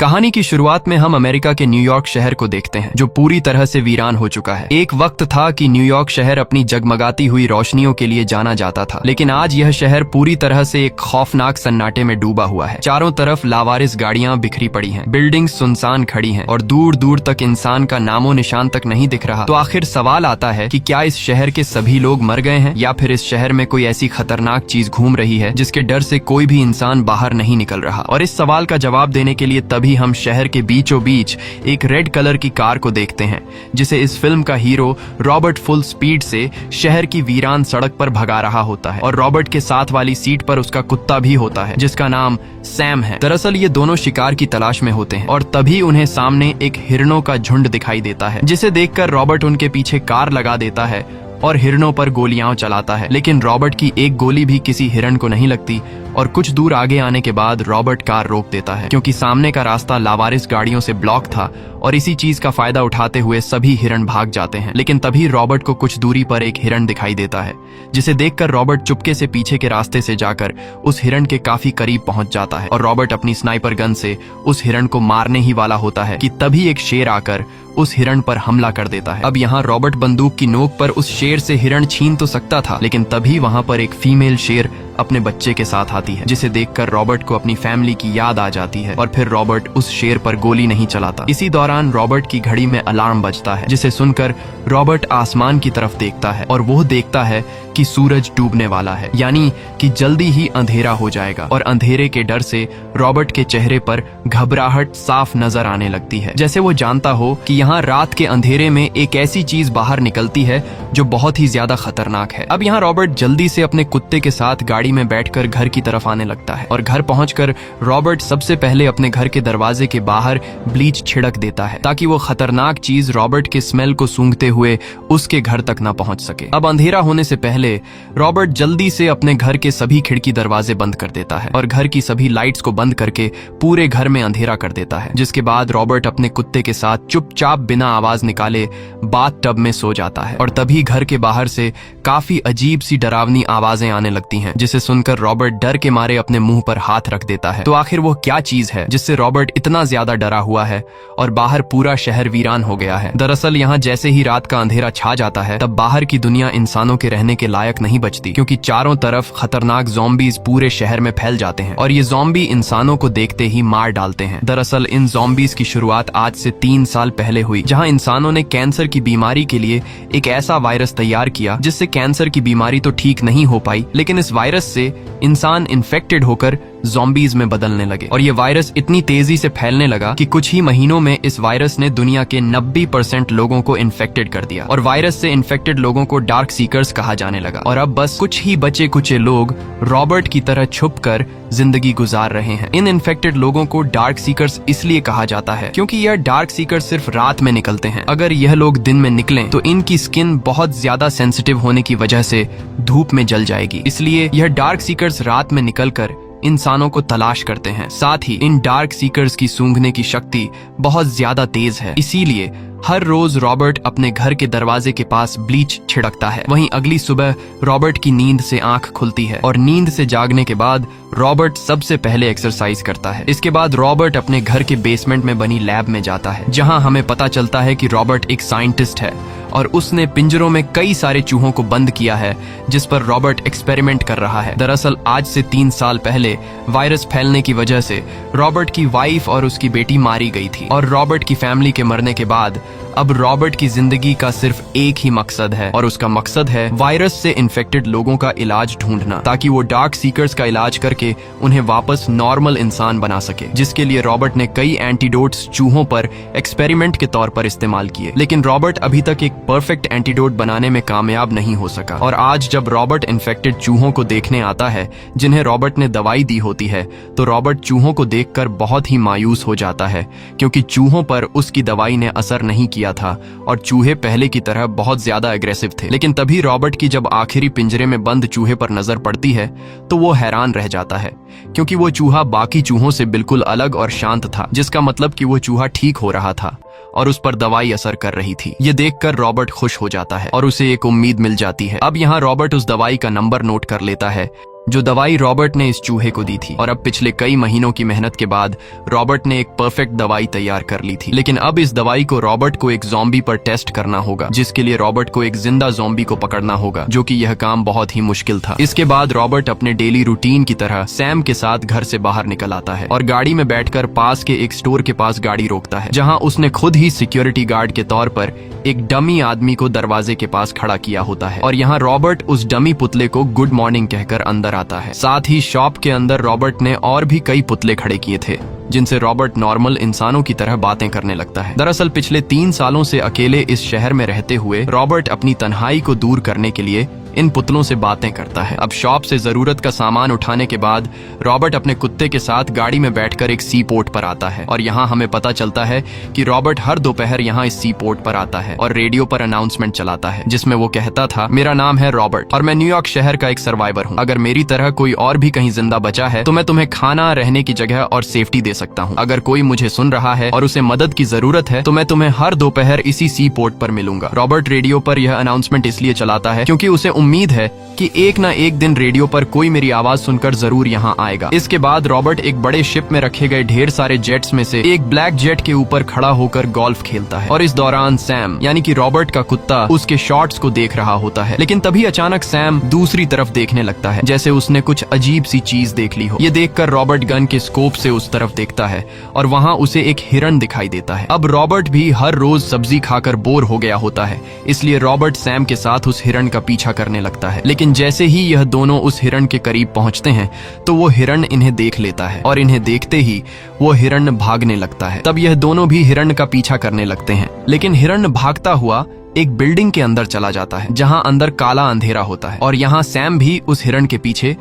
कहानी की शुरुआत में हम अमेरिका के न्यूयॉर्क शहर को देखते हैं, जो पूरी तरह से वीरान हो चुका है। एक वक्त था कि न्यूयॉर्क शहर अपनी जगमगाती हुई रोशनियों के लिए जाना जाता था, लेकिन आज यह शहर पूरी तरह से एक खौफनाक सन्नाटे में डूबा हुआ है। चारों तरफ लावारिस गाड़ियां बिखरी पड़ी हैं, बिल्डिंग्स सुनसान खड़ी हैं और दूर दूर तक इंसान का नामो निशान तक नहीं दिख रहा। तो आखिर सवाल आता है कि क्या इस शहर के सभी लोग मर गए हैं, या फिर इस शहर में कोई ऐसी खतरनाक चीज घूम रही है जिसके डर से कोई भी इंसान बाहर नहीं निकल रहा। और इस सवाल का जवाब देने के लिए तभी हम शहर के बीचों बीच एक रेड कलर की कार को देखते हैं, जिसे इस फिल्म का हीरो रॉबर्ट फुल स्पीड से शहर की वीरान सड़क पर भगा रहा होता है। और रॉबर्ट के साथ वाली सीट पर उसका कुत्ता भी होता है, जिसका नाम सैम है। दरअसल ये दोनों शिकार की तलाश में होते हैं और तभी उन्हें सामने एक हिरणों का झुंड दिखाई देता है, जिसे देखकर रॉबर्ट उनके पीछे कार लगा देता है और हिरणों पर गोलियां चलाता है। लेकिन रॉबर्ट की एक गोली भी किसी हिरण को नहीं लगती और कुछ दूर आगे आने के बाद रॉबर्ट कार रोक देता है, क्योंकि सामने का रास्ता लावारिस गाड़ियों से ब्लॉक था और इसी चीज का फायदा उठाते हुए सभी हिरण भाग जाते हैं। लेकिन तभी रॉबर्ट को कुछ दूरी पर एक हिरण दिखाई देता है, जिसे देखकर रॉबर्ट चुपके से पीछे के रास्ते से जाकर उस हिरण के काफी करीब पहुंच जाता है और रॉबर्ट अपनी स्नाइपर गन से उस हिरण को मारने ही वाला होता है कि तभी एक शेर आकर उस हिरण पर हमला कर देता है। अब यहाँ रॉबर्ट बंदूक की नोक पर उस शेर से हिरण छीन तो सकता था, लेकिन तभी वहाँ पर एक फीमेल शेर अपने बच्चे के साथ आती है, जिसे देखकर रॉबर्ट को अपनी फैमिली की याद आ जाती है और फिर रॉबर्ट उस शेर पर गोली नहीं चलाता। इसी दौरान रॉबर्ट की घड़ी में अलार्म बजता है, जिसे सुनकर रॉबर्ट आसमान की तरफ देखता है और वो देखता है कि सूरज डूबने वाला है, यानी कि जल्दी ही अंधेरा हो जाएगा। और अंधेरे के डर से रॉबर्ट के चेहरे पर घबराहट साफ नजर आने लगती है, जैसे वो जानता हो कि यहाँ रात के अंधेरे में एक ऐसी चीज बाहर निकलती है जो बहुत ही ज्यादा खतरनाक है। अब यहाँ रॉबर्ट जल्दी से अपने कुत्ते के साथ गाड़ी में बैठकर घर की तरफ आने लगता है और घर पहुंचकर रॉबर्ट सबसे पहले अपने घर के दरवाजे के बाहर ब्लीच छिड़क देता है, ताकि वो खतरनाक चीज रॉबर्ट के स्मेल को सूंघते हुए उसके घर तक न पहुंच सके। अब अंधेरा होने से पहले रॉबर्ट जल्दी से अपने घर के सभी खिड़की दरवाजे बंद कर देता है और घर की सभी लाइट्स को बंद करके पूरे घर में अंधेरा कर देता है। जिसके बाद रॉबर्ट अपने कुत्ते के साथ चुपचाप बिना आवाज निकाले बाथ टब में सो जाता है और तभी घर के बाहर से काफी अजीब सी डरावनी आवाजें आने लगती हैं, जिसे सुनकर रॉबर्ट डर के मारे अपने मुंह पर हाथ रख देता है। तो आखिर वो क्या चीज है जिससे रॉबर्ट इतना ज्यादा डरा हुआ है और बाहर पूरा शहर वीरान हो गया है? दरअसल यहाँ जैसे ही रात का अंधेरा छा जाता है, तब बाहर की दुनिया इंसानों के रहने के लायक नहीं बचती, क्योंकि चारों तरफ खतरनाक ज़ॉम्बीज़ पूरे शहर में फैल जाते हैं और ये ज़ॉम्बी इंसानों को देखते ही मार डालते हैं। दरअसल इन ज़ॉम्बीज़ की शुरुआत आज से 3 साल पहले हुई, जहां इंसानों ने कैंसर की बीमारी के लिए एक ऐसा वायरस तैयार किया जिससे कैंसर की बीमारी तो ठीक नहीं हो पाई, लेकिन इस वायरस से इंसान इन्फेक्टेड होकर ज़ॉम्बीज़ में बदलने लगे और ये वायरस इतनी तेजी से फैलने लगा कि कुछ ही महीनों में इस वायरस ने दुनिया के 90% लोगों को इन्फेक्टेड कर दिया और वायरस से इन्फेक्टेड लोगों को डार्क सीकर्स कहा जाने लगा। और अब बस कुछ ही बचे कुचे लोग रॉबर्ट की तरह छुपकर जिंदगी गुजार रहे हैं। इन इन्फेक्टेड लोगों को डार्क सीकर्स इसलिए कहा जाता है क्योंकि यह डार्क सीकर्स सिर्फ रात में निकलते हैं। अगर यह लोग दिन में निकलें तो इनकी स्किन बहुत ज्यादा सेंसिटिव होने की वजह से धूप में जल जाएगी, इसलिए यह डार्क सीकर्स रात में निकलकर इंसानों को तलाश करते हैं। साथ ही इन डार्क सीकर्स की सूंघने की शक्ति बहुत ज्यादा तेज है, इसीलिए हर रोज रॉबर्ट अपने घर के दरवाजे के पास ब्लीच छिड़कता है। वहीं अगली सुबह रॉबर्ट की नींद से आंख खुलती है और नींद से जागने के बाद रॉबर्ट सबसे पहले एक्सरसाइज करता है। इसके बाद रॉबर्ट अपने घर के बेसमेंट में बनी लैब में जाता है, जहां हमें पता चलता है कि रॉबर्ट एक साइंटिस्ट है और उसने पिंजरों में कई सारे चूहों को बंद किया है, जिस पर रॉबर्ट एक्सपेरिमेंट कर रहा है। दरअसल आज से 3 साल पहले वायरस फैलने की वजह से रॉबर्ट की वाइफ और उसकी बेटी मारी गई थी और रॉबर्ट की फैमिली के मरने के बाद अब रॉबर्ट की जिंदगी का सिर्फ एक ही मकसद है और उसका मकसद है वायरस से इन्फेक्टेड लोगों का इलाज ढूंढना, ताकि वो डार्क सीकर्स का इलाज करके उन्हें वापस नॉर्मल इंसान बना सके। जिसके लिए रॉबर्ट ने कई एंटीडोट्स चूहों पर एक्सपेरिमेंट के तौर पर इस्तेमाल किए, लेकिन रॉबर्ट अभी तक एक परफेक्ट एंटीडोट बनाने में कामयाब नहीं हो सका। और आज जब रॉबर्ट इन्फेक्टेड चूहों को देखने आता है जिन्हें रॉबर्ट ने दवाई दी होती है, तो रॉबर्ट चूहों को देखकर बहुत ही मायूस हो जाता है, क्योंकि चूहों पर उसकी दवाई ने असर नहीं किया था और चूहे पहले की तरह बहुत ज्यादा एग्रेसिव थे। लेकिन तभी रॉबर्ट की जब आखिरी पिंजरे में बंद चूहे पर नजर पड़ती है तो वो हैरान रह जाता है, क्योंकि वो चूहा बाकी चूहों से बिल्कुल अलग और शांत था, जिसका मतलब कि वो चूहा ठीक हो रहा था और उस पर दवाई असर कर रही थी। ये देखकर रॉबर्ट खुश हो जाता है और उसे एक उम्मीद मिल जाती है। अब यहाँ रॉबर्ट उस दवाई का नंबर नोट कर लेता है जो दवाई रॉबर्ट ने इस चूहे को दी थी। और अब पिछले कई महीनों की मेहनत के बाद रॉबर्ट ने एक परफेक्ट दवाई तैयार कर ली थी। लेकिन अब इस दवाई को रॉबर्ट को एक ज़ॉम्बी पर टेस्ट करना होगा, जिसके लिए रॉबर्ट को एक जिंदा ज़ॉम्बी को पकड़ना होगा, जो कि यह काम बहुत ही मुश्किल था। इसके बाद रॉबर्ट अपने डेली रूटीन की तरह सैम के साथ घर से बाहर निकल आता है और गाड़ी में बैठकर पास के एक स्टोर के पास गाड़ी रोकता है, जहाँ उसने खुद ही सिक्योरिटी गार्ड के तौर पर एक डमी आदमी को दरवाजे के पास खड़ा किया होता है। और यहाँ रॉबर्ट उस डमी पुतले को गुड मॉर्निंग कहकर अंदर आता है। साथ ही शॉप के अंदर रॉबर्ट ने और भी कई पुतले खड़े किए थे, जिनसे रॉबर्ट नॉर्मल इंसानों की तरह बातें करने लगता है। दरअसल पिछले 3 सालों से अकेले इस शहर में रहते हुए रॉबर्ट अपनी तन्हाई को दूर करने के लिए इन पुतलों से बातें करता है। अब शॉप से जरूरत का सामान उठाने के बाद रॉबर्ट अपने कुत्ते के साथ गाड़ी में बैठकर एक सी पोर्ट पर आता है और यहाँ हमें पता चलता है कि रॉबर्ट हर दोपहर यहाँ इस सी पोर्ट पर आता है और रेडियो पर अनाउंसमेंट चलाता है, जिसमें वो कहता था, मेरा नाम है रॉबर्ट और मैं न्यूयॉर्क शहर का एक सर्वाइवर हूँ। अगर मेरी तरह कोई और भी कहीं जिंदा बचा है तो मैं तुम्हें खाना, रहने की जगह और सेफ्टी दे सकता हूँ। अगर कोई मुझे सुन रहा है और उसे मदद की जरूरत है तो मैं तुम्हें हर दोपहर इसी सी पोर्ट पर मिलूंगा। रॉबर्ट रेडियो पर यह अनाउंसमेंट इसलिए चलाता है क्योंकि उसे उम्मीद है कि एक ना एक दिन रेडियो पर कोई मेरी आवाज सुनकर जरूर यहाँ आएगा। इसके बाद रॉबर्ट एक बड़े शिप में रखे गए ढेर सारे जेट्स में से एक ब्लैक जेट के ऊपर खड़ा होकर गोल्फ खेलता है और इस दौरान सैम यानी कि रॉबर्ट का कुत्ता उसके शॉट्स को देख रहा होता है। लेकिन तभी अचानक सैम दूसरी तरफ देखने लगता है, जैसे उसने कुछ अजीब सी चीज देख ली हो। ये देखकर रॉबर्ट गन के स्कोप से उस तरफ देखता है और वहाँ उसे एक हिरण दिखाई देता है। अब रॉबर्ट भी हर रोज सब्जी खाकर बोर हो गया होता है, इसलिए रॉबर्ट सैम के साथ उस हिरण का पीछा करने लगता है। लेकिन जैसे ही यह दोनों उस हिरण के करीब पहुंचते हैं तो वो हिरण इन्हें देख लेता है और इन्हें देखते ही वो हिरण भागने लगता है। तब यह दोनों भी हिरण का पीछा करने लगते हैं, लेकिन हिरण भागता हुआ एक बिल्डिंग के अंदर चला जाता है, जहां अंदर काला अंधेरा होता है और यहाँ सैम भी उस हिरण के पीछे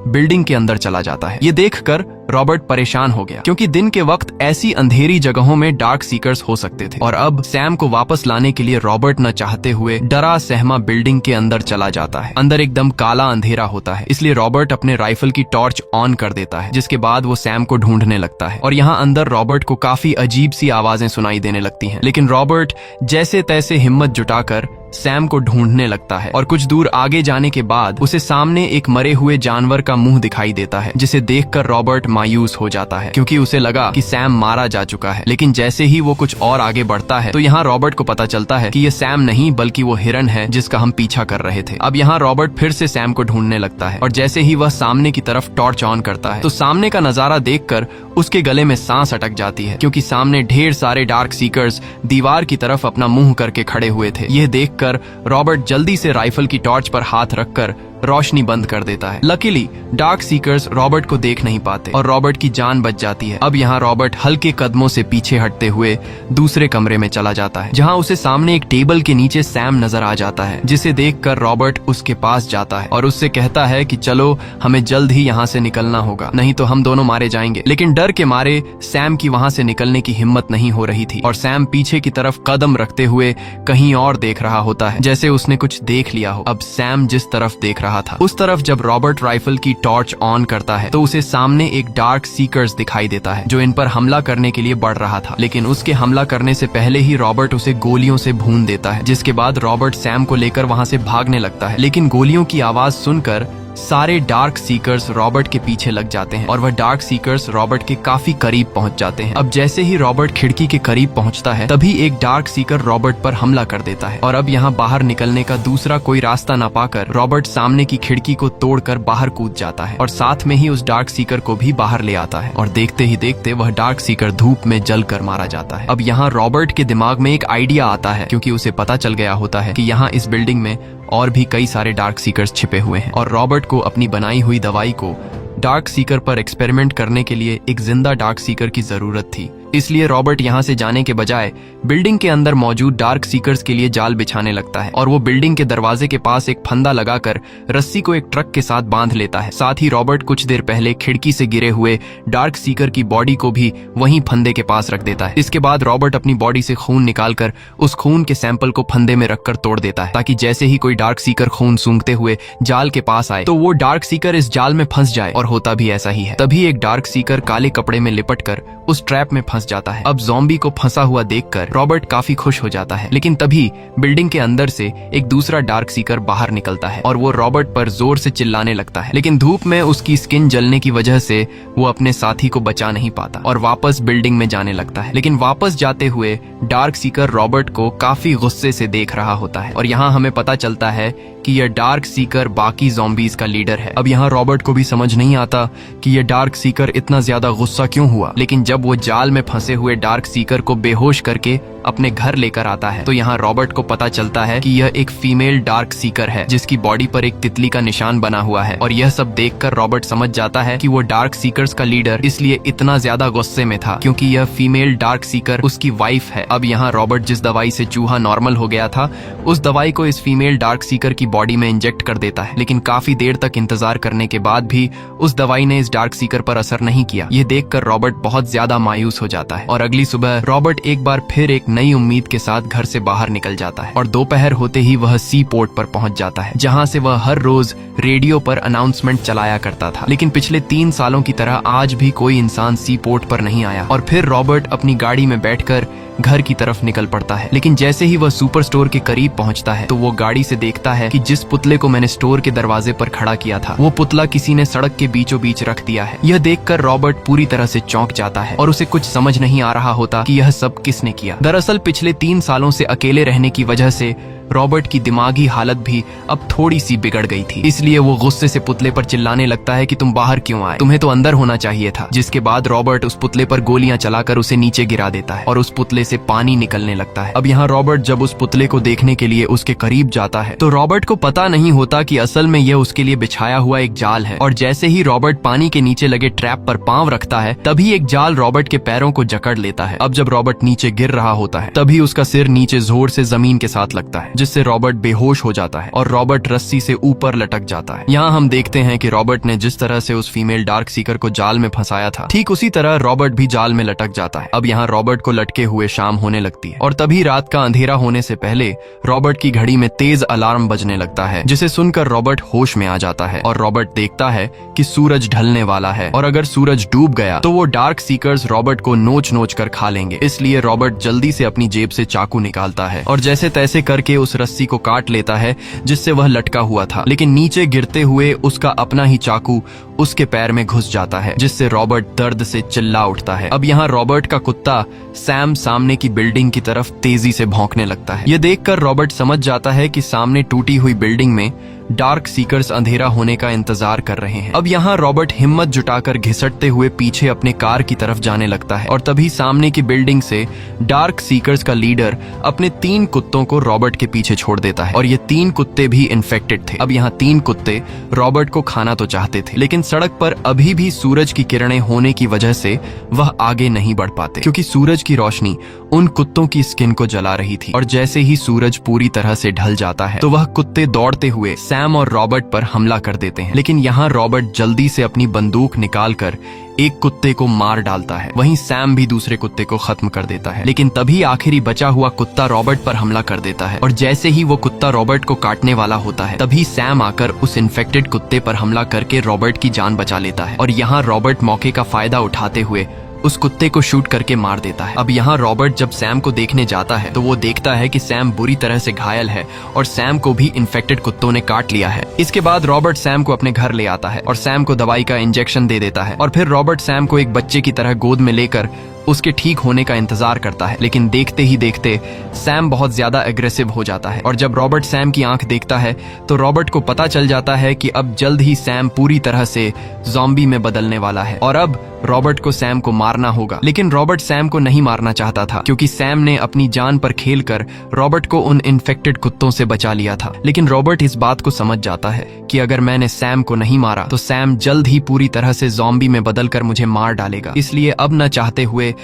बिल्डिंग के अंदर चला जाता है। ये देखकर रॉबर्ट परेशान हो गया, क्योंकि दिन के वक्त ऐसी अंधेरी जगहों में डार्क सीकर्स हो सकते थे। और अब सैम को वापस लाने के लिए रॉबर्ट न चाहते हुए डरा सहमा बिल्डिंग के अंदर चला जाता है। अंदर एकदम काला अंधेरा होता है, इसलिए रॉबर्ट अपने राइफल की टॉर्च ऑन कर देता है, जिसके बाद वो सैम को ढूंढने लगता है। और यहाँ अंदर रॉबर्ट को काफी अजीब सी आवाजें सुनाई देने लगती हैं, लेकिन रॉबर्ट जैसे तैसे हिम्मत जुटाकर सैम को ढूंढने लगता है। और कुछ दूर आगे जाने के बाद उसे सामने एक मरे हुए जानवर का मुंह दिखाई देता है, जिसे देखकर रॉबर्ट मायूस हो जाता है, क्योंकि उसे लगा कि सैम मारा जा चुका है। लेकिन जैसे ही वो कुछ और आगे बढ़ता है तो यहाँ रॉबर्ट को पता चलता है कि ये सैम नहीं बल्कि वो हिरण है जिसका हम पीछा कर रहे थे। अब यहाँ रॉबर्ट फिर से सैम को ढूंढने लगता है और जैसे ही वह सामने की तरफ टॉर्च ऑन करता है तो सामने का नजारा देखकर उसके गले में सांस अटक जाती है, क्योंकि सामने ढेर सारे डार्क सीकर्स दीवार की तरफ अपना मुंह करके खड़े हुए थे। यह देखकर रॉबर्ट जल्दी से राइफल की टॉर्च पर हाथ रखकर रोशनी बंद कर देता है। लकीली डार्क सीकर्स रॉबर्ट को देख नहीं पाते और रॉबर्ट की जान बच जाती है। अब यहाँ रॉबर्ट हल्के कदमों से पीछे हटते हुए दूसरे कमरे में चला जाता है, जहाँ उसे सामने एक टेबल के नीचे सैम नजर आ जाता है, जिसे देखकर रॉबर्ट उसके पास जाता है और उससे कहता है कि चलो हमें जल्द ही यहाँ से निकलना होगा, नहीं तो हम दोनों मारे जाएंगे। लेकिन डर के मारे सैम की वहाँ से निकलने की हिम्मत नहीं हो रही थी और सैम पीछे की तरफ कदम रखते हुए कहीं और देख रहा होता है, जैसे उसने कुछ देख लिया हो। अब सैम जिस तरफ देख रहा था उस तरफ जब रॉबर्ट राइफल की टॉर्च ऑन करता है तो उसे सामने एक डार्क सीकर्स दिखाई देता है, जो इन पर हमला करने के लिए बढ़ रहा था। लेकिन उसके हमला करने से पहले ही रॉबर्ट उसे गोलियों से भून देता है, जिसके बाद रॉबर्ट सैम को लेकर वहां से भागने लगता है। लेकिन गोलियों की आवाज सुनकर सारे डार्क सीकर्स रॉबर्ट के पीछे लग जाते हैं और वह डार्क सीकर्स रॉबर्ट के काफी करीब पहुंच जाते हैं। अब जैसे ही रॉबर्ट खिड़की के करीब पहुंचता है तभी एक डार्क सीकर रॉबर्ट पर हमला कर देता है और अब यहाँ बाहर निकलने का दूसरा कोई रास्ता न पाकर रॉबर्ट सामने की खिड़की को तोड़कर बाहर कूद जाता है और साथ में ही उस डार्क सीकर को भी बाहर ले आता है और देखते ही देखते वह डार्क सीकर धूप में जलकर मारा जाता है। अब यहाँ रॉबर्ट के दिमाग में एक आइडिया आता है, क्योंकि उसे पता चल गया होता है कि यहाँ इस बिल्डिंग में और भी कई सारे डार्क सीकर्स छिपे हुए हैं और रॉबर्ट को अपनी बनाई हुई दवाई को डार्क सीकर पर एक्सपेरिमेंट करने के लिए एक जिंदा डार्क सीकर की जरूरत थी। इसलिए रॉबर्ट यहाँ से जाने के बजाय बिल्डिंग के अंदर मौजूद डार्क सीकर्स के लिए जाल बिछाने लगता है और वो बिल्डिंग के दरवाजे के पास एक फंदा लगाकर रस्सी को एक ट्रक के साथ बांध लेता है। साथ ही रॉबर्ट कुछ देर पहले खिड़की से गिरे हुए डार्क सीकर की बॉडी को भी वहीं फंदे के पास रख देता है। इसके बाद रॉबर्ट अपनी बॉडी से खून निकालकर उस खून के सैंपल को फंदे में रखकर तोड़ देता है, ताकि जैसे ही कोई डार्क सीकर खून सूंघते हुए जाल के पास आए तो वो डार्क सीकर इस जाल में फंस जाए। और होता भी ऐसा ही है। तभी एक डार्क सीकर काले कपड़े में लिपटकर उस ट्रैप में फंस फंस जाता है। अब ज़ॉम्बी को फंसा हुआ देखकर रॉबर्ट काफी खुश हो जाता है, लेकिन तभी बिल्डिंग के अंदर से एक दूसरा डार्क सीकर बाहर निकलता है और वो रॉबर्ट पर जोर से चिल्लाने लगता है। लेकिन धूप में उसकी स्किन जलने की वजह से वो अपने साथी को बचा नहीं पाता और वापस बिल्डिंग में जाने लगता है। लेकिन वापस जाते हुए डार्क सीकर रॉबर्ट को काफी गुस्से से देख रहा होता है और यहाँ हमें पता चलता है कि यह डार्क सीकर बाकी ज़ॉम्बीज का लीडर है। अब यहाँ रॉबर्ट को भी समझ नहीं आता कि यह डार्क सीकर इतना ज्यादा गुस्सा क्यों हुआ, लेकिन जब वो जाल में फंसे हुए डार्क सीकर को बेहोश करके अपने घर लेकर आता है तो यहाँ रॉबर्ट को पता चलता है कि यह एक फीमेल डार्क सीकर है जिसकी बॉडी पर एक तितली का निशान बना हुआ है। और यह सब देखकर रॉबर्ट समझ जाता है कि वो डार्क सीकर्स का लीडर इसलिए इतना ज्यादा गुस्से में था क्योंकि यह फीमेल डार्क सीकर उसकी वाइफ है। अब यहाँ रॉबर्ट जिस दवाई से चूहा नॉर्मल हो गया था उस दवाई को इस फीमेल डार्क सीकर की बॉडी में इंजेक्ट कर देता है, लेकिन काफी देर तक इंतजार करने के बाद भी उस दवाई ने इस डार्क सीकर पर असर नहीं किया। ये देखकर रॉबर्ट बहुत ज्यादा मायूस हो जाता है और अगली सुबह रॉबर्ट एक बार फिर एक नई उम्मीद के साथ घर से बाहर निकल जाता है और दोपहर होते ही वह सी पोर्ट पर पहुंच जाता है जहां से वह हर रोज रेडियो पर अनाउंसमेंट चलाया करता था। लेकिन पिछले 3 सालों की तरह आज भी कोई इंसान सी पोर्ट पर नहीं आया और फिर रॉबर्ट अपनी गाड़ी में बैठकर घर की तरफ निकल पड़ता है। लेकिन जैसे ही वह सुपर स्टोर के करीब पहुंचता है तो वो गाड़ी से देखता है कि जिस पुतले को मैंने स्टोर के दरवाजे पर खड़ा किया था वो पुतला किसी ने सड़क के बीचों बीच रख दिया है। यह देखकर रॉबर्ट पूरी तरह से चौंक जाता है और उसे कुछ समझ नहीं आ रहा होता कि यह सब किसने किया। दरअसल पिछले 3 सालों से अकेले रहने की वजह से रॉबर्ट की दिमागी हालत भी अब थोड़ी सी बिगड़ गई थी, इसलिए वो गुस्से से पुतले पर चिल्लाने लगता है कि तुम बाहर क्यों आए, तुम्हें तो अंदर होना चाहिए था। जिसके बाद रॉबर्ट उस पुतले पर गोलियां चलाकर उसे नीचे गिरा देता है और उस पुतले से पानी निकलने लगता है। अब यहाँ रॉबर्ट जब उस पुतले को देखने के लिए उसके करीब जाता है तो रॉबर्ट को पता नहीं होता कि असल में यह उसके लिए बिछाया हुआ एक जाल है। और जैसे ही रॉबर्ट पानी के नीचे लगे ट्रैप पर पांव रखता है तभी एक जाल रॉबर्ट के पैरों को जकड़ लेता है। अब जब रॉबर्ट नीचे गिर रहा होता है तभी उसका सिर नीचे जोर से जमीन के साथ लगता है जिससे रॉबर्ट बेहोश हो जाता है और रॉबर्ट रस्सी से ऊपर लटक जाता है। यहाँ हम देखते हैं कि रॉबर्ट ने जिस तरह से उस फीमेल डार्क सीकर को जाल में फंसाया था ठीक उसी तरह रॉबर्ट भी जाल में लटक जाता है। अब यहाँ रॉबर्ट को लटके हुए शाम होने लगती है और तभी रात का अंधेरा होने से पहले रॉबर्ट की घड़ी में तेज अलार्म बजने लगता है जिसे सुनकर रॉबर्ट होश में आ जाता है और रॉबर्ट देखता है कि सूरज ढलने वाला है और अगर सूरज डूब गया तो वो डार्क सीकर्स रॉबर्ट को नोच नोच कर खा लेंगे। इसलिए रॉबर्ट जल्दी से अपनी जेब से चाकू निकालता है और जैसे तैसे करके उस रस्सी को काट लेता है जिससे वह लटका हुआ था, लेकिन नीचे गिरते हुए उसका अपना ही चाकू उसके पैर में घुस जाता है जिससे रॉबर्ट दर्द से चिल्ला उठता है। अब यहाँ रॉबर्ट का कुत्ता सैम सामने की बिल्डिंग की तरफ तेजी से भौंकने लगता है। यह देखकर रॉबर्ट समझ जाता है कि सामने टूटी हुई बिल्डिंग में डार्क सीकर्स अंधेरा होने का इंतजार कर रहे हैं। अब यहाँ रॉबर्ट हिम्मत जुटाकर घिसटते हुए पीछे अपने कार की तरफ जाने लगता है और तभी सामने की बिल्डिंग से डार्क सीकर्स का लीडर अपने 3 कुत्तों को रॉबर्ट के पीछे छोड़ देता है और ये 3 कुत्ते भी इन्फेक्टेड थे। अब यहाँ 3 कुत्ते रॉबर्ट को खाना तो चाहते थे, लेकिन सड़क पर अभी भी सूरज की किरणें होने की वजह से वह आगे नहीं बढ़ पाते क्योंकि सूरज की रोशनी उन कुत्तों की स्किन को जला रही थी। और जैसे ही सूरज पूरी तरह से ढल जाता है तो वह कुत्ते दौड़ते हुए सैम और रॉबर्ट पर हमला कर देते हैं। लेकिन यहाँ रॉबर्ट जल्दी से अपनी बंदूक निकालकर एक कुत्ते को मार डालता है, वहीं सैम भी दूसरे कुत्ते को खत्म कर देता है। लेकिन तभी आखिरी बचा हुआ कुत्ता रॉबर्ट पर हमला कर देता है और जैसे ही वो कुत्ता रॉबर्ट को काटने वाला होता है तभी सैम आकर उस इन्फेक्टेड कुत्ते पर हमला करके रॉबर्ट की जान बचा लेता है। और यहाँ रॉबर्ट मौके का फायदा उठाते हुए उस कुत्ते को शूट करके मार देता है। अब यहाँ रॉबर्ट जब सैम को देखने जाता है तो वो देखता है कि सैम बुरी तरह से घायल है और सैम को भी इन्फेक्टेड कुत्तों ने काट लिया है। इसके बाद रॉबर्ट सैम को अपने घर ले आता है और सैम को दवाई का इंजेक्शन दे देता है और फिर रॉबर्ट सैम को एक बच्चे की तरह गोद में लेकर उसके ठीक होने का इंतजार करता है। लेकिन देखते ही देखते सैम बहुत ज्यादा एग्रेसिव हो जाता है और जब रॉबर्ट सैम की आंख देखता है तो रॉबर्ट को पता चल जाता है कि अब जल्द ही सैम पूरी तरह से ज़ॉम्बी में बदलने वाला है और अब रॉबर्ट को सैम को मारना होगा। लेकिन रॉबर्ट सैम को नहीं मारना चाहता था क्योंकि सैम ने अपनी जान पर खेलकर रॉबर्ट को उन इन्फेक्टेड कुत्तों से बचा लिया था। लेकिन रॉबर्ट इस बात को समझ जाता है कि अगर मैंने सैम को नहीं मारा तो सैम जल्द ही पूरी तरह से ज़ॉम्बी में बदलकर मुझे मार डालेगा। इसलिए अब न चाहते हुए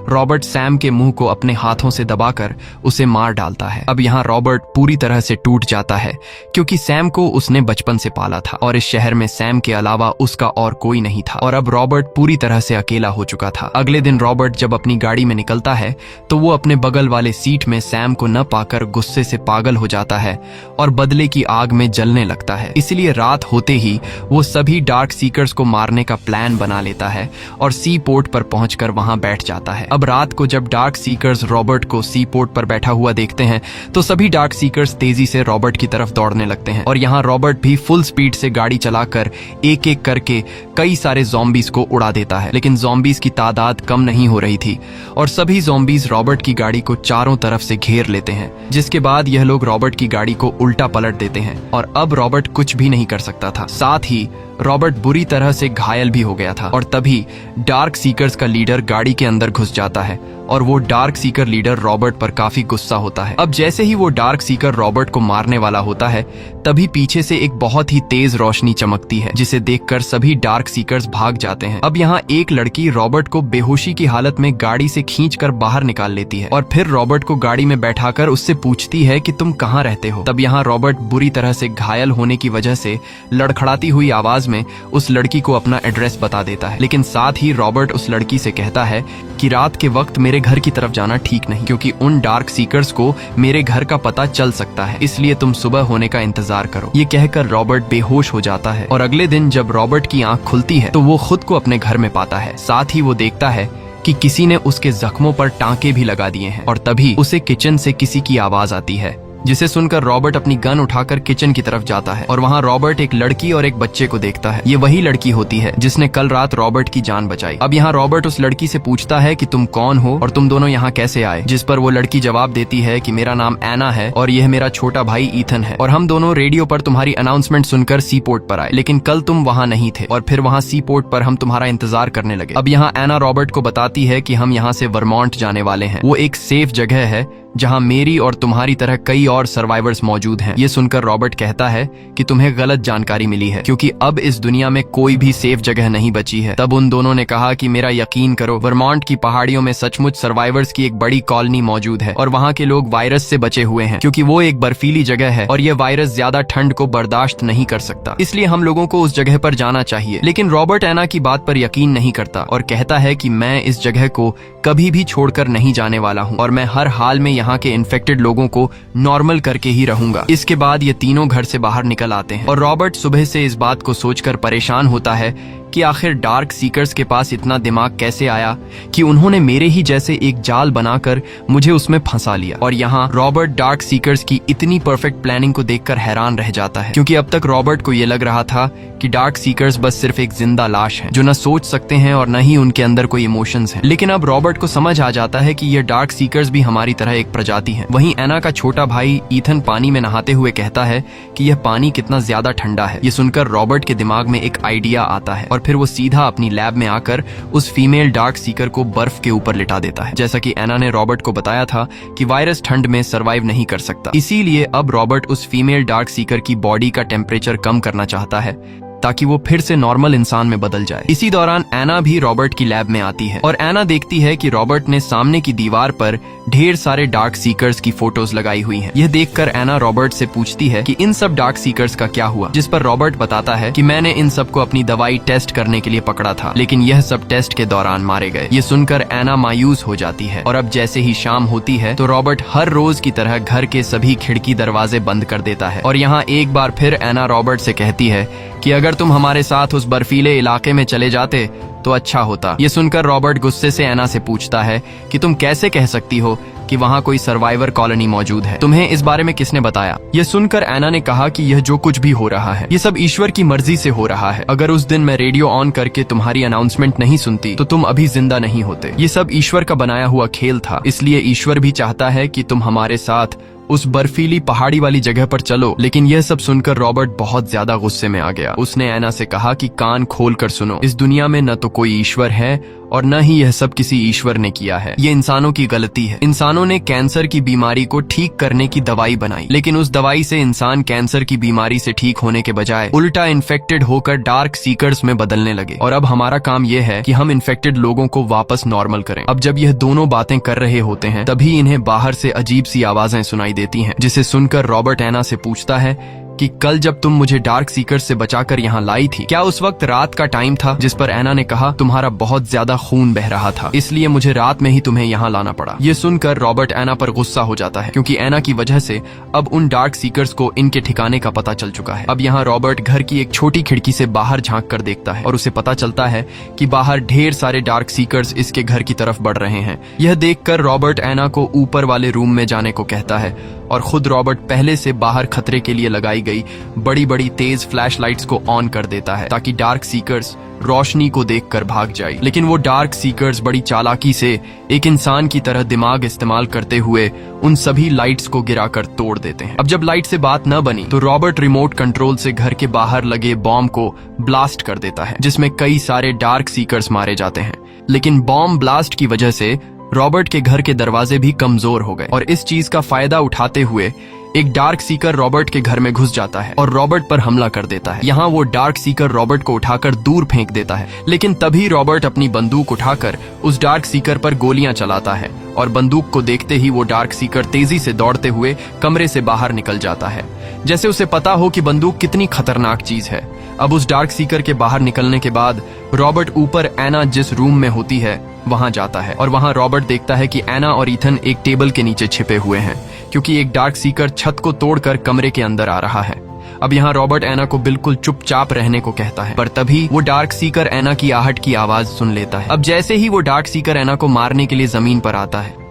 रॉबर्ट सैम के मुंह को अपने हाथों से दबाकर उसे मार डालता है। अब यहाँ रॉबर्ट पूरी तरह से टूट जाता है क्योंकि सैम को उसने बचपन से पाला था और इस शहर में सैम के अलावा उसका और कोई नहीं था और अब रॉबर्ट पूरी तरह से अकेला हो चुका था। अगले दिन रॉबर्ट जब अपनी गाड़ी में निकलता है तो वो अपने बगल वाले सीट में सैम को न पाकर गुस्से से पागल हो जाता है और बदले की आग में जलने लगता है। इसलिए रात होते ही वो सभी डार्क सीकर्स को मारने का प्लान बना लेता है और सी पोर्ट पर पहुंचकर वहां बैठ जाता है। अब रात को जब डार्क सीकर्स रॉबर्ट को सी पोर्ट पर बैठा हुआ देखते हैं तो सभी डार्क सीकर्स तेजी से रॉबर्ट की तरफ दौड़ने लगते हैं और यहाँ रॉबर्ट भी फुल स्पीड से गाड़ी चलाकर एक एक करके कई सारे ज़ॉम्बीज को उड़ा देता है। लेकिन ज़ॉम्बीज की तादाद कम नहीं हो रही थी और सभी ज़ॉम्बीज रॉबर्ट की गाड़ी को चारों तरफ से घेर लेते हैं, जिसके बाद यह लोग रॉबर्ट की गाड़ी को उल्टा पलट देते हैं और अब रॉबर्ट कुछ भी नहीं कर सकता था। साथ ही रॉबर्ट बुरी तरह से घायल भी हो गया था और तभी डार्क सीकर्स का लीडर गाड़ी के अंदर घुस जाता है और वो डार्क सीकर लीडर रॉबर्ट पर काफी गुस्सा होता है। अब जैसे ही वो डार्क सीकर रॉबर्ट को मारने वाला होता है तभी पीछे से एक बहुत ही तेज रोशनी चमकती है, जिसे देखकर सभी डार्क सीकर्स भाग जाते हैं। अब यहाँ एक लड़की रॉबर्ट को बेहोशी की हालत में गाड़ी से खींचकर बाहर निकाल लेती है और फिर रॉबर्ट को गाड़ी में बैठाकर उससे पूछती है कि तुम कहाँ रहते हो। तब यहाँ रॉबर्ट बुरी तरह से घायल होने की वजह से लड़खड़ाती हुई आवाज में उस लड़की को अपना एड्रेस बता देता है, लेकिन साथ ही रॉबर्ट उस लड़की से कहता है कि रात के वक्त मेरे घर की तरफ जाना ठीक नहीं, क्योंकि उन डार्क सीकर्स को मेरे घर का पता चल सकता है, इसलिए तुम सुबह होने का इंतजार करो। ये कहकर रॉबर्ट बेहोश हो जाता है और अगले दिन जब रॉबर्ट की आंख खुलती है तो वो खुद को अपने घर में पाता है। साथ ही वो देखता है कि किसी ने उसके जख्मों पर टांके भी लगा दिए हैं और तभी उसे किचन से किसी की आवाज आती है, जिसे सुनकर रॉबर्ट अपनी गन उठाकर किचन की तरफ जाता है और वहाँ रॉबर्ट एक लड़की और एक बच्चे को देखता है। ये वही लड़की होती है जिसने कल रात रॉबर्ट की जान बचाई। अब यहाँ रॉबर्ट उस लड़की से पूछता है कि तुम कौन हो और तुम दोनों यहाँ कैसे आए, जिस पर वो लड़की जवाब देती है कि मेरा नाम एना है और यह मेरा छोटा भाई ईथन है और हम दोनों रेडियो पर तुम्हारी अनाउंसमेंट सुनकर सी पोर्ट पर आए, लेकिन कल तुम वहाँ नहीं थे और फिर वहाँ सी पोर्ट पर हम तुम्हारा इंतजार करने लगे। अब यहाँ एना रॉबर्ट को बताती है कि हम यहाँ से वर्मोंट जाने वाले हैं। वो एक सेफ जगह है जहां मेरी और तुम्हारी तरह कई और सर्वाइवर्स मौजूद हैं। ये सुनकर रॉबर्ट कहता है कि तुम्हें गलत जानकारी मिली है, क्योंकि अब इस दुनिया में कोई भी सेफ जगह नहीं बची है। तब उन दोनों ने कहा कि मेरा यकीन करो, वर्मोंट की पहाड़ियों में सचमुच सर्वाइवर्स की एक बड़ी कॉलोनी मौजूद है और वहाँ के लोग वायरस से बचे हुए हैं, क्योंकि वो एक बर्फीली जगह है और ये वायरस ज्यादा ठंड को बर्दाश्त नहीं कर सकता, इसलिए हम लोगों को उस जगह पर जाना चाहिए। लेकिन रॉबर्ट एना की बात पर यकीन नहीं करता और कहता है कि मैं इस जगह को कभी भी छोड़कर नहीं जाने वाला हूँ और मैं हर हाल में यहाँ के इन्फेक्टेड लोगों को नॉर्मल करके ही रहूंगा। इसके बाद ये तीनों घर से बाहर निकल आते हैं और रॉबर्ट सुबह से इस बात को सोचकर परेशान होता है कि आखिर डार्क सीकर्स के पास इतना दिमाग कैसे आया कि उन्होंने मेरे ही जैसे एक जाल बनाकर मुझे उसमें फंसा लिया। और यहाँ रॉबर्ट डार्क सीकर्स की इतनी परफेक्ट प्लानिंग को देखकर हैरान रह जाता है, क्योंकि अब तक रॉबर्ट को ये लग रहा था कि डार्क सीकर्स बस सिर्फ एक जिंदा लाश है जो न सोच सकते हैं और न ही उनके अंदर कोई इमोशंस हैं। लेकिन अब रॉबर्ट को समझ आ जाता है कि ये डार्क सीकर्स भी हमारी तरह एक प्रजाति है। वहीं एना का छोटा भाई ईथन पानी में नहाते हुए कहता है कि यह पानी कितना ज्यादा ठंडा है। ये सुनकर रॉबर्ट के दिमाग में एक आइडिया आता है और फिर वो सीधा अपनी लैब में आकर उस फीमेल डार्क सीकर को बर्फ के ऊपर लिटा देता है। जैसा कि एना ने रॉबर्ट को बताया था कि वायरस ठंड में सरवाइव नहीं कर सकता, इसीलिए अब रॉबर्ट उस फीमेल डार्क सीकर की बॉडी का टेम्परेचर कम करना चाहता है ताकि वो फिर से नॉर्मल इंसान में बदल जाए। इसी दौरान एना भी रॉबर्ट की लैब में आती है और एना देखती है कि रॉबर्ट ने सामने की दीवार पर ढेर सारे डार्क सीकर्स की फोटोज लगाई हुई हैं। यह देखकर एना रॉबर्ट से पूछती है कि इन सब डार्क सीकर्स का क्या हुआ, जिस पर रॉबर्ट बताता है कि मैंने इन सबको अपनी दवाई टेस्ट करने के लिए पकड़ा था, लेकिन यह सब टेस्ट के दौरान मारे गए। ये सुनकर एना मायूस हो जाती है और अब जैसे ही शाम होती है तो रॉबर्ट हर रोज की तरह घर के सभी खिड़की दरवाजे बंद कर देता है। और यहाँ एक बार फिर एना रॉबर्ट से कहती है कि अगर तुम हमारे साथ उस बर्फीले इलाके में चले जाते तो अच्छा होता। ये सुनकर रॉबर्ट गुस्से से एना से पूछता है कि तुम कैसे कह सकती हो कि वहाँ कोई सर्वाइवर कॉलोनी मौजूद है, तुम्हें इस बारे में किसने बताया? यह सुनकर एना ने कहा कि यह जो कुछ भी हो रहा है ये सब ईश्वर की मर्जी से हो रहा है। अगर उस दिन मैं रेडियो ऑन करके तुम्हारी अनाउंसमेंट नहीं सुनती तो तुम अभी जिंदा नहीं होते। ये सब ईश्वर का बनाया हुआ खेल था, इसलिए ईश्वर भी चाहता है कि तुम हमारे साथ उस बर्फीली पहाड़ी वाली जगह पर चलो। लेकिन यह सब सुनकर रॉबर्ट बहुत ज्यादा गुस्से में आ गया। उसने एना से कहा कि कान खोल कर सुनो, इस दुनिया में न तो कोई ईश्वर है और न ही यह सब किसी ईश्वर ने किया है। ये इंसानों की गलती है। इंसानों ने कैंसर की बीमारी को ठीक करने की दवाई बनाई, लेकिन उस दवाई से इंसान कैंसर की बीमारी से ठीक होने के बजाय उल्टा इन्फेक्टेड होकर डार्क सीकर्स में बदलने लगे। और अब हमारा काम यह है कि हम इन्फेक्टेड लोगों को वापस नॉर्मल करें। अब जब यह दोनों बातें कर रहे होते हैं, तभी इन्हें बाहर से अजीब सी आवाजें सुनाई देती हैं, जिसे सुनकर रॉबर्ट एना से पूछता है कि कल जब तुम मुझे डार्क सीकर्स से बचाकर यहाँ लाई थी, क्या उस वक्त रात का टाइम था? जिस पर एना ने कहा, तुम्हारा बहुत ज्यादा खून बह रहा था, इसलिए मुझे रात में ही तुम्हें यहाँ लाना पड़ा। ये सुनकर रॉबर्ट एना पर गुस्सा हो जाता है, क्योंकि एना की वजह से अब उन डार्क सीकर्स को इनके ठिकाने का पता चल चुका है। अब यहाँ रॉबर्ट घर की एक छोटी खिड़की से बाहर झांक कर देखता है और उसे पता चलता है कि बाहर ढेर सारे डार्क सीकर्स इसके घर की तरफ बढ़ रहे हैं। यह देखकर रॉबर्ट एना को ऊपर वाले रूम में जाने को कहता है और खुद रॉबर्ट पहले से बाहर खतरे के लिए लगाई गई बड़ी बड़ी तेज फ्लैश लाइट्स को ऑन कर देता है, ताकि डार्क सीकर्स रोशनी को देखकर भाग जाए। लेकिन वो डार्क सीकर्स बड़ी चालाकी से एक इंसान की तरह दिमाग इस्तेमाल करते हुए उन सभी लाइट्स को गिराकर तोड़ देते हैं। अब जब लाइट से बात न बनी तो रॉबर्ट रिमोट कंट्रोल से घर के बाहर लगे बॉम्ब को ब्लास्ट कर देता है, जिसमें कई सारे डार्क सीकर्स मारे जाते हैं। लेकिन बॉम्ब ब्लास्ट की वजह से रॉबर्ट के घर के दरवाजे भी कमजोर हो गए और इस चीज का फायदा उठाते हुए एक डार्क सीकर रॉबर्ट के घर में घुस जाता है और रॉबर्ट पर हमला कर देता है। यहाँ वो डार्क सीकर रॉबर्ट को उठाकर दूर फेंक देता है, लेकिन तभी रॉबर्ट अपनी बंदूक उठाकर उस डार्क सीकर पर गोलियां चलाता है और बंदूक को देखते ही वो डार्क सीकर तेजी से दौड़ते हुए कमरे से बाहर निकल जाता है, जैसे उसे पता हो कि बंदूक कितनी खतरनाक चीज है। अब उस डार्क सीकर के बाहर निकलने के बाद रॉबर्ट ऊपर एना जिस रूम में होती है वहां जाता है और वहां रॉबर्ट देखता है कि एना और ईथन एक टेबल के नीचे छिपे हुए हैं, क्योंकि एक डार्क सीकर छत को तोड़कर कमरे के अंदर आ रहा है। अब यहाँ रॉबर्ट एना को बिल्कुल चुपचाप रहने को कहता है, पर तभी वो डार्क सीकर एना की आहट की आवाज सुन लेता है। अब जैसे ही वो डार्क सीकर एना को मारने के लिए जमीन पर आता है,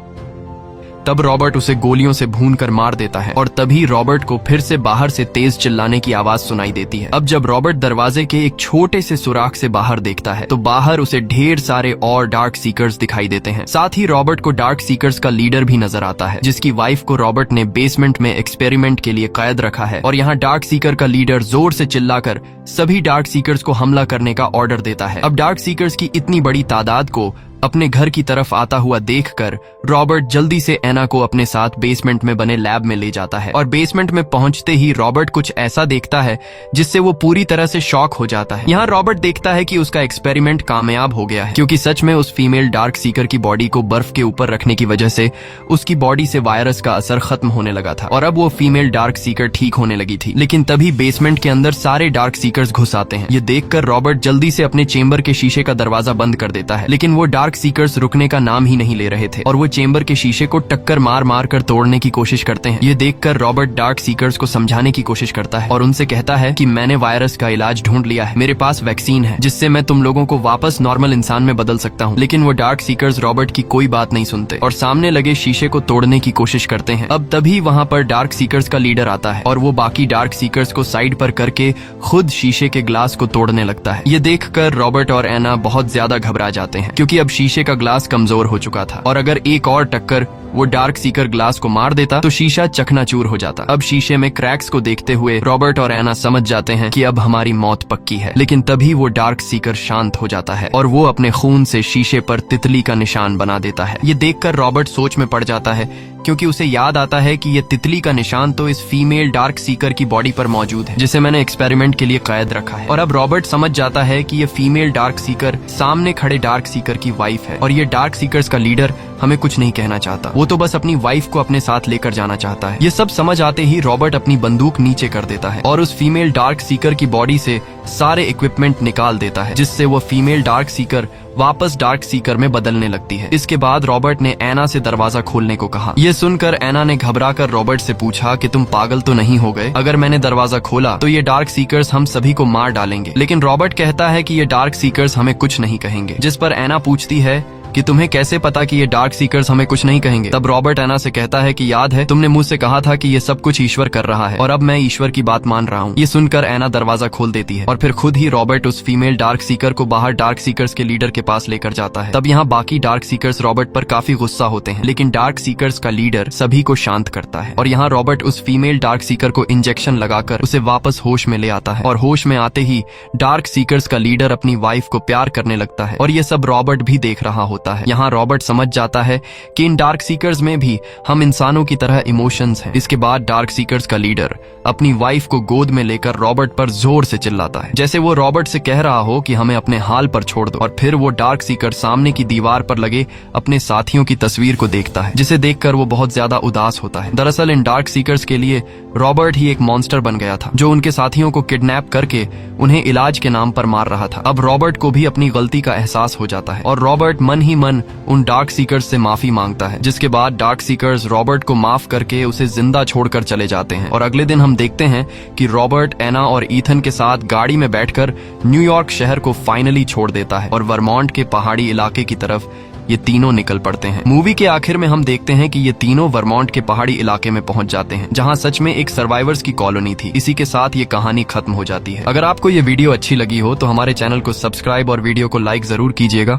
तब रॉबर्ट उसे गोलियों से भून कर मार देता है और तभी रॉबर्ट को फिर से बाहर से तेज चिल्लाने की आवाज सुनाई देती है। अब जब रॉबर्ट दरवाजे के एक छोटे से सुराख से बाहर देखता है तो बाहर उसे ढेर सारे और डार्क सीकर्स दिखाई देते हैं। साथ ही रॉबर्ट को डार्क सीकर्स का लीडर भी नजर आता है, जिसकी वाइफ को रॉबर्ट ने बेसमेंट में एक्सपेरिमेंट के लिए कैद रखा है। और यहाँ डार्क सीकर का लीडर जोर से चिल्लाकर सभी डार्क सीकर्स को हमला करने का ऑर्डर देता है। अब डार्क सीकर्स की इतनी बड़ी तादाद को अपने घर की तरफ आता हुआ देखकर रॉबर्ट जल्दी से एना को अपने साथ बेसमेंट में बने लैब में ले जाता है और बेसमेंट में पहुंचते ही रॉबर्ट कुछ ऐसा देखता है जिससे वो पूरी तरह से शॉक हो जाता है। यहाँ रॉबर्ट देखता है कि उसका एक्सपेरिमेंट कामयाब हो गया है, क्योंकि सच में उस फीमेल डार्क सीकर की बॉडी को बर्फ के ऊपर रखने की वजह से उसकी बॉडी से वायरस का असर खत्म होने लगा था और अब वो फीमेल डार्क सीकर ठीक होने लगी थी। लेकिन तभी बेसमेंट के अंदर सारे डार्क सीकर्स घुस आते हैं। ये देखकर रॉबर्ट जल्दी से अपने चेंबर के शीशे का दरवाजा बंद कर देता है, लेकिन वो डार्क सीकर्स रुकने का नाम ही नहीं ले रहे थे और वो चेंबर के शीशे को टक्कर मार मार कर तोड़ने की कोशिश करते हैं। ये देखकर रॉबर्ट डार्क सीकर्स को समझाने की कोशिश करता है और उनसे कहता है कि मैंने वायरस का इलाज ढूंढ लिया है, मेरे पास वैक्सीन है जिससे मैं तुम लोगों को वापस नॉर्मल इंसान में बदल सकता हूँ। लेकिन वो डार्क सीकर्स रॉबर्ट की कोई बात नहीं सुनते और सामने लगे शीशे को तोड़ने की कोशिश करते हैं। अब तभी वहाँ पर डार्क सीकर्स का लीडर आता है और वो बाकी डार्क सीकर्स को साइड पर करके खुद शीशे के ग्लास को तोड़ने लगता है। ये देखकर रॉबर्ट और एना बहुत ज्यादा घबरा जाते हैं, क्योंकि अब शीशे का ग्लास कमजोर हो चुका था और अगर एक और टक्कर वो डार्क सीकर ग्लास को मार देता तो शीशा चकनाचूर हो जाता। अब शीशे में क्रैक्स को देखते हुए रॉबर्ट और एना समझ जाते हैं कि अब हमारी मौत पक्की है। लेकिन तभी वो डार्क सीकर शांत हो जाता है और वो अपने खून से शीशे पर तितली का निशान बना देता है। ये देखकर रॉबर्ट सोच में पड़ जाता है, क्योंकि उसे याद आता है कि ये तितली का निशान तो इस फीमेल डार्क सीकर की बॉडी पर मौजूद है, जिसे मैंने एक्सपेरिमेंट के लिए कैद रखा है। और अब रॉबर्ट समझ जाता है कि ये फीमेल डार्क सीकर सामने खड़े डार्क सीकर की वाइफ है और ये डार्क सीकर्स का लीडर हमें कुछ नहीं कहना चाहता, वो तो बस अपनी वाइफ को अपने साथ लेकर जाना चाहता है। ये सब समझ आते ही रॉबर्ट अपनी बंदूक नीचे कर देता है और उस फीमेल डार्क सीकर की बॉडी से सारे इक्विपमेंट निकाल देता है, जिससे वो फीमेल डार्क सीकर वापस डार्क सीकर में बदलने लगती है। इसके बाद रॉबर्ट ने एना से दरवाजा खोलने को कहा। ये सुनकर एना ने घबराकर रॉबर्ट से पूछा कि तुम पागल तो नहीं हो गए? अगर मैंने दरवाजा खोला तो ये डार्क सीकर्स हम सभी को मार डालेंगे। लेकिन रॉबर्ट कहता है कि ये डार्क सीकर्स हमें कुछ नहीं कहेंगे, जिस पर एना पूछती है कि तुम्हें कैसे पता कि ये डार्क सीकर्स हमें कुछ नहीं कहेंगे। तब रॉबर्ट एना से कहता है कि याद है तुमने मुझसे कहा था कि ये सब कुछ ईश्वर कर रहा है और अब मैं ईश्वर की बात मान रहा हूँ। ये सुनकर एना दरवाजा खोल देती है और फिर खुद ही रॉबर्ट उस फीमेल डार्क सीकर को बाहर डार्क सीकर्स के लीडर के पास लेकर जाता है। तब यहाँ बाकी डार्क सीकर्स रॉबर्ट पर काफी गुस्सा होते हैं, लेकिन डार्क सीकर्स का लीडर सभी को शांत करता है और यहाँ रॉबर्ट उस फीमेल डार्क सीकर को इंजेक्शन लगाकर उसे वापस होश में ले आता है और होश में आते ही डार्क सीकर्स का लीडर अपनी वाइफ को प्यार करने लगता है और ये सब रॉबर्ट भी देख रहा होता है। यहाँ रॉबर्ट समझ जाता है कि इन डार्क सीकर्स में भी हम इंसानों की तरह इमोशंस हैं। इसके बाद डार्क सीकर्स का लीडर अपनी वाइफ को गोद में लेकर रॉबर्ट पर जोर से चिल्लाता है, जैसे वो रॉबर्ट से कह रहा हो कि हमें अपने हाल पर छोड़ दो। और फिर वो डार्क सीकर सामने की दीवार पर लगे अपने साथियों की तस्वीर को देखता है, जिसे देखकर वो बहुत ज्यादा उदास होता है। दरअसल इन डार्क सीकर्स के लिए रॉबर्ट ही एक मॉन्स्टर बन गया था जो उनके साथियों को किडनैप करके उन्हें इलाज के नाम पर मार रहा था। अब रॉबर्ट को भी अपनी गलती का एहसास हो जाता है और रॉबर्ट मन ही मन उन डार्क सीकर्स से माफी मांगता है, जिसके बाद डार्क सीकर्स रॉबर्ट को माफ करके उसे जिंदा छोड़कर चले जाते हैं। और अगले दिन हम देखते हैं कि रॉबर्ट एना और ईथन के साथ गाड़ी में बैठकर न्यूयॉर्क शहर को फाइनली छोड़ देता है और वर्मोंट के पहाड़ी इलाके की तरफ ये तीनों निकल पड़ते हैं। मूवी के आखिर में हम देखते हैं कि ये तीनों वर्मोंट के पहाड़ी इलाके में पहुंच जाते हैं, जहां सच में एक सर्वाइवर्स की कॉलोनी थी। इसी के साथ ये कहानी खत्म हो जाती है। अगर आपको ये वीडियो अच्छी लगी हो तो हमारे चैनल को सब्सक्राइब और वीडियो को लाइक जरूर कीजिएगा।